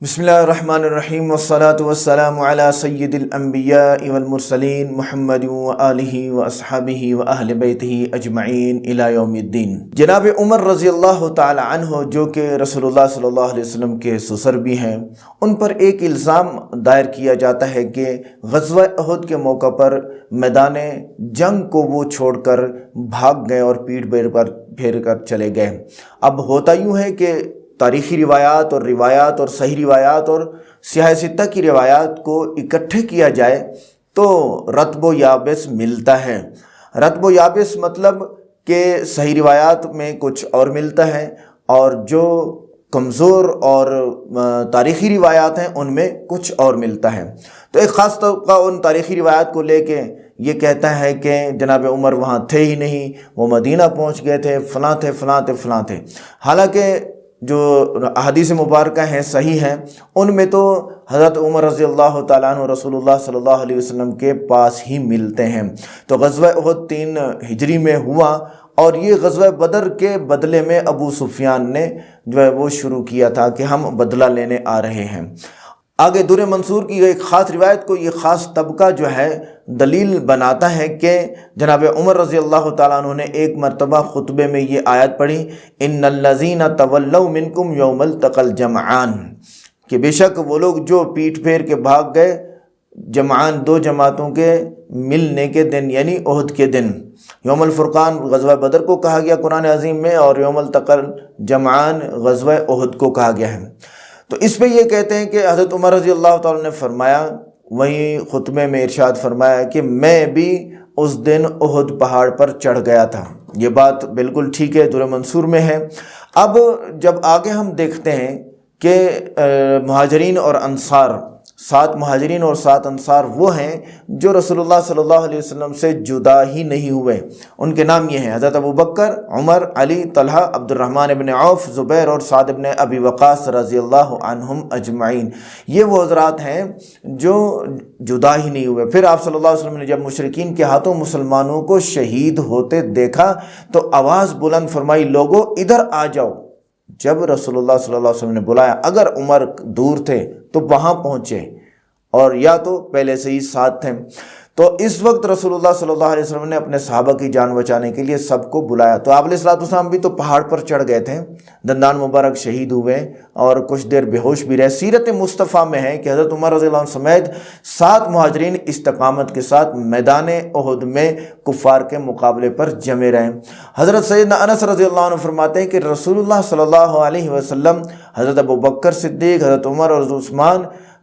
بسم اللہ الرحمن الرحیم والصلاة والسلام علی سید الانبیاء والمرسلین محمد وآلہ واصحابہ واہل بیتہ اجمعین الی یوم الدین۔ جناب عمر رضی اللہ تعالی عنہ جو کہ رسول اللہ صلی اللہ علیہ وسلم کے سسر بھی ہیں، ان پر ایک الزام دائر کیا جاتا ہے کہ غزوہ احد کے موقع پر میدان جنگ کو وہ چھوڑ کر بھاگ گئے اور پیٹھ پھیر کر چلے گئے۔ اب ہوتا یوں ہے کہ تاریخی روایات اور صحیح روایات اور سیاہ ستہ کی روایات کو اکٹھے کیا جائے تو رطب و یابس ملتا ہے۔ رطب و یابس مطلب کہ صحیح روایات میں کچھ اور ملتا ہے اور جو کمزور اور تاریخی روایات ہیں ان میں کچھ اور ملتا ہے۔ تو ایک خاص طبقہ ان تاریخی روایات کو لے کے یہ کہتا ہے کہ جناب عمر وہاں تھے ہی نہیں، وہ مدینہ پہنچ گئے تھے، فلاں تھے۔ حالانکہ جو احادیث مبارکہ ہیں صحیح ہیں، ان میں تو حضرت عمر رضی اللہ تعالیٰ عنہ رسول اللہ صلی اللہ علیہ وسلم کے پاس ہی ملتے ہیں۔ تو غزوہ احد 3 ہجری میں ہوا اور یہ غزوہ بدر کے بدلے میں ابو سفیان نے جو ہے وہ شروع کیا تھا کہ ہم بدلہ لینے آ رہے ہیں۔ آگے در منصور کی ایک خاص روایت کو یہ خاص طبقہ جو ہے دلیل بناتا ہے کہ جناب عمر رضی اللہ تعالیٰ عنہ نے ایک مرتبہ خطبے میں یہ آیت پڑھی، ان الذین تولوا منکم یوم التقى الجمعان، کہ بے شک وہ لوگ جو پیٹھ پھیر کے بھاگ گئے جمعان، دو جماعتوں کے ملنے کے دن، یعنی احد کے دن۔ یوم الفرقان غزوہ بدر کو کہا گیا قرآن عظیم میں، اور یوم التقى الجمعان غزوہ احد کو کہا گیا ہے۔ تو اس پہ یہ کہتے ہیں کہ حضرت عمر رضی اللہ تعالیٰ نے فرمایا، وہی خطبے میں ارشاد فرمایا کہ میں بھی اس دن احد پہاڑ پر چڑھ گیا تھا۔ یہ بات بالکل ٹھیک ہے، در منصور میں ہے۔ اب جب آگے ہم دیکھتے ہیں کہ مہاجرین اور انصار، 7 مہاجرین اور 7 انصار وہ ہیں جو رسول اللہ صلی اللہ علیہ وسلم سے جدا ہی نہیں ہوئے۔ ان کے نام یہ ہیں حضرت ابوبکر، عمر، علی، طلحہ، عبد الرحمن ابن عوف، زبیر اور سعد ابن ابی وقاص رضی اللہ عنہم اجمعین۔ یہ وہ حضرات ہیں جو جدا ہی نہیں ہوئے۔ پھر آپ صلی اللہ علیہ وسلم نے جب مشرکین کے ہاتھوں مسلمانوں کو شہید ہوتے دیکھا تو آواز بلند فرمائی، لوگو ادھر آ جاؤ۔ جب رسول اللہ صلی اللہ علیہ وسلم نے بلایا، اگر عمر دور تھے تو وہاں پہنچے اور یا تو پہلے سے ہی ساتھ تھے، تو اس وقت رسول اللہ صلی اللہ علیہ وسلم نے اپنے صحابہ کی جان بچانے کے لیے سب کو بلایا۔ تو آپ علیہ السلام بھی تو پہاڑ پر چڑھ گئے تھے، دندان مبارک شہید ہوئے اور کچھ دیر بے ہوش بھی رہے۔ سیرت مصطفیٰ میں ہے کہ حضرت عمر رضی اللہ عنہ سمیت 7 مہاجرین استقامت کے ساتھ میدان احد میں کفار کے مقابلے پر جمے رہے۔ حضرت سیدنا انس رضی اللہ عنہ فرماتے ہیں کہ رسول اللہ صلی اللہ علیہ وسلم، حضرت ابوبکر صدیق، حضرت عمر اور حضرت عثمان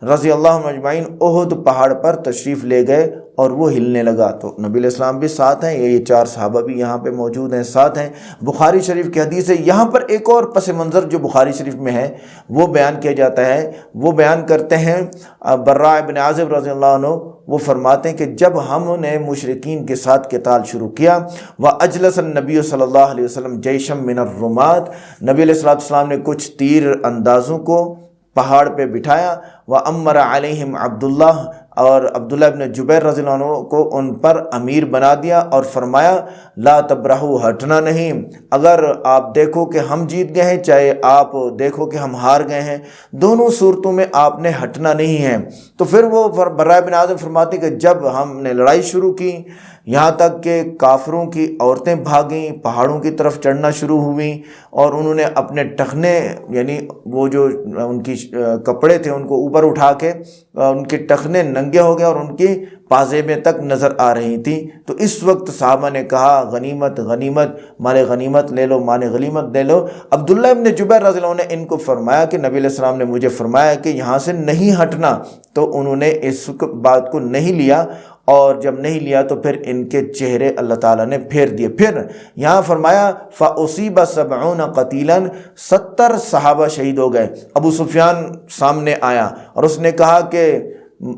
رضی اللہ عنہ اجمعین احد پہاڑ پر تشریف لے گئے اور وہ ہلنے لگا۔ تو نبی علیہ السلام بھی ساتھ ہیں، یہ 4 صحابہ بھی یہاں پہ موجود ہیں، ساتھ ہیں۔ بخاری شریف کی حدیث ہے، یہاں پر ایک اور پس منظر جو بخاری شریف میں ہے وہ بیان کیا جاتا ہے۔ وہ بیان کرتے ہیں براء ابن عازب رضی اللہ عنہ، وہ فرماتے ہیں کہ جب ہم نے مشرکین کے ساتھ قتال شروع کیا، وَأَجْلَسَ النَّبِيُّ صلی اللہ علیہ وسلم جَيْشًا مِّنَ الرُّمَاة، نبی علیہ السلام نے کچھ تیر اندازوں کو پہاڑ پہ بٹھایا، وَأَمَّرَ عَلَيْهِمْ عبداللہ، اور عبداللہ ابن جبیر رضی اللہ عنہ کو ان پر امیر بنا دیا اور فرمایا لا تبرحوا، ہٹنا نہیں، اگر آپ دیکھو کہ ہم جیت گئے ہیں چاہے آپ دیکھو کہ ہم ہار گئے ہیں، دونوں صورتوں میں آپ نے ہٹنا نہیں ہے۔ تو پھر وہ براء بن عازب فرماتے کہ جب ہم نے لڑائی شروع کی، یہاں تک کہ کافروں کی عورتیں بھاگیں، پہاڑوں کی طرف چڑھنا شروع ہوئیں اور انہوں نے اپنے ٹخنے، یعنی وہ جو ان کی کپڑے تھے ان کو اوپر اٹھا کے ان کے ٹخنے ننگے ہو گئے اور ان کی پاجیبیں تک نظر آ رہی تھیں۔ تو اس وقت صحابہ نے کہا غنیمت غنیمت، مال غنیمت لے لو، مال غنیمت لے لو۔ عبداللہ ابن جبیر رضی اللہ عنہ نے ان کو فرمایا کہ نبی علیہ السلام نے مجھے فرمایا کہ یہاں سے نہیں ہٹنا، تو انہوں نے اس بات کو نہیں لیا، اور جب نہیں لیا تو پھر ان کے چہرے اللہ تعالیٰ نے پھیر دیے۔ پھر یہاں فرمایا فَأُصِيبَ 70 قتیلاً، 70 صحابہ شہید ہو گئے۔ ابو سفیان سامنے آیا اور اس نے کہا کہ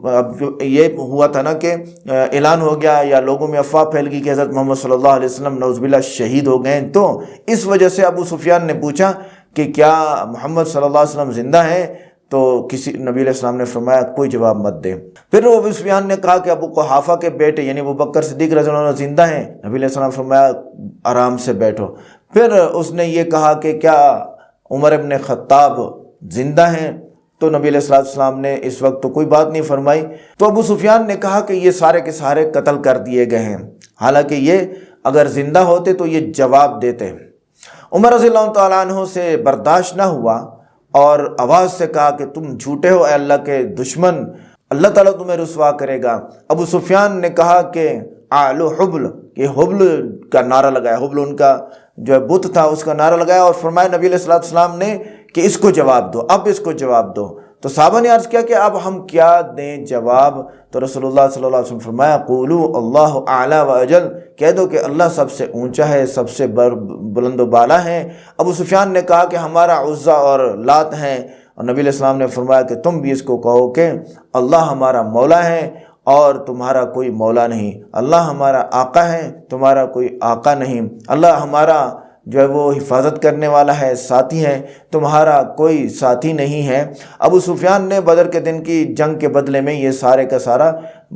اب یہ ہوا تھا نا کہ اعلان ہو گیا یا لوگوں میں افواہ پھیل گئی کہ حضرت محمد صلی اللہ علیہ وسلم نعوذ باللہ شہید ہو گئے، تو اس وجہ سے ابو سفیان نے پوچھا کہ کیا محمد صلی اللہ علیہ وسلم زندہ ہیں؟ تو نبی علیہ السلام نے فرمایا کوئی جواب مت دے۔ پھر ابو سفیان نے کہا کہ ابو قحافہ کے بیٹے یعنی ابوبکر صدیق رضی اللہ عنہ زندہ ہیں؟ نبی علیہ السلام نے فرمایا آرام سے بیٹھو۔ پھر اس نے یہ کہا کہ کیا عمر ابن خطاب زندہ ہیں؟ تو نبی علیہ الصلوۃ والسلام نے اس وقت تو کوئی بات نہیں فرمائی۔ تو ابو سفیان نے کہا کہ یہ سارے کے سارے قتل کر دیے گئے ہیں، حالانکہ یہ اگر زندہ ہوتے تو یہ جواب دیتے۔ عمر رضی اللہ تعالیٰ عنہ سے برداشت نہ ہوا اور آواز سے کہا کہ تم جھوٹے ہو اے اللہ کے دشمن، اللہ تعالیٰ تمہیں رسوا کرے گا۔ ابو سفیان نے کہا کہ آلو حبل، یہ حبل کا نعرہ لگایا، حبل ان کا جو بت تھا اس کا نعرہ لگایا، اور فرمایا نبی علیہ الصلوۃ والسلام نے کہ اس کو جواب دو، اب اس کو جواب دو۔ تو صحابہ نے عرض کیا کہ اب ہم کیا دیں جواب؟ تو رسول اللہ صلی اللہ علیہ وسلم فرمایا قولوا اللہ اعلی و اجل، کہہ دو کہ اللہ سب سے اونچا ہے، سب سے بلند و بالا ہے۔ ابو سفیان نے کہا کہ ہمارا عزا اور لات ہیں، اور نبی علیہ السلام نے فرمایا کہ تم بھی اس کو کہو کہ اللہ ہمارا مولا ہے اور تمہارا کوئی مولا نہیں، اللہ ہمارا آقا ہے، تمہارا کوئی آقا نہیں، اللہ ہمارا جو ہے وہ حفاظت کرنے والا ہے، ساتھی ہے، تمہارا کوئی ساتھی نہیں ہے۔ ابو سفیان نے بدر کے دن کی جنگ کے بدلے میں یہ سارے کا سارا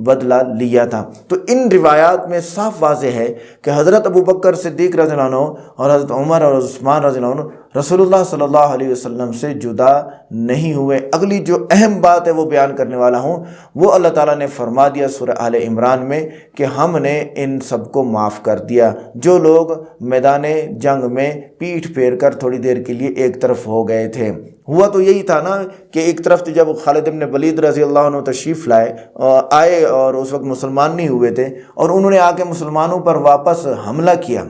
بدلہ لیا تھا۔ تو ان روایات میں صاف واضح ہے کہ حضرت ابوبکر صدیق رضی اللہ عنہ اور حضرت عمر اور عثمان رضی اللہ عنہ رسول اللہ صلی اللہ علیہ وسلم سے جدا نہیں ہوئے۔ اگلی جو اہم بات ہے وہ بیان کرنے والا ہوں، وہ اللہ تعالیٰ نے فرما دیا سورہ آل عمران میں کہ ہم نے ان سب کو معاف کر دیا۔ جو لوگ میدان جنگ میں پیٹھ پھیر کر تھوڑی دیر کے لیے ایک طرف ہو گئے تھے، ہوا تو یہی تھا نا کہ ایک طرف تو جب خالد بن ولید رضی اللہ عنہ تشریف آئے اور اس وقت مسلمان نہیں ہوئے تھے، اور انہوں نے آ کے مسلمانوں پر واپس حملہ کیا،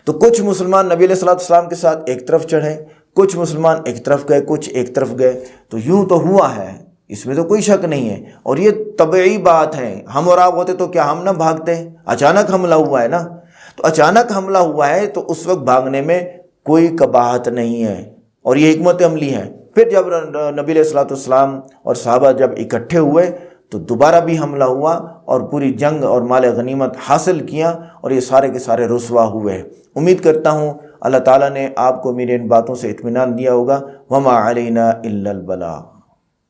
تو کچھ مسلمان نبی علیہ الصلوۃ والسلام کے ساتھ ایک طرف چڑھے، کچھ مسلمان ایک طرف گئے، کچھ ایک طرف گئے۔ تو یوں تو ہوا ہے، اس میں تو کوئی شک نہیں ہے، اور یہ طبعی بات ہے۔ ہم اور آپ ہوتے تو کیا ہم نہ بھاگتے؟ اچانک حملہ ہوا ہے نا، تو اچانک حملہ ہوا ہے تو اس وقت بھاگنے میں کوئی قباحت نہیں ہے، اور یہ حکمت عملی ہے۔ پھر جب نبی علیہ الصلوۃ والسلام اور صحابہ جب اکٹھے ہوئے تو دوبارہ بھی حملہ ہوا اور پوری جنگ اور مال غنیمت حاصل کیا، اور یہ سارے کے سارے رسوا ہوئے۔ امید کرتا ہوں اللہ تعالیٰ نے آپ کو میرے ان باتوں سے اطمینان دیا ہوگا۔ وما علینا الا البلاغ۔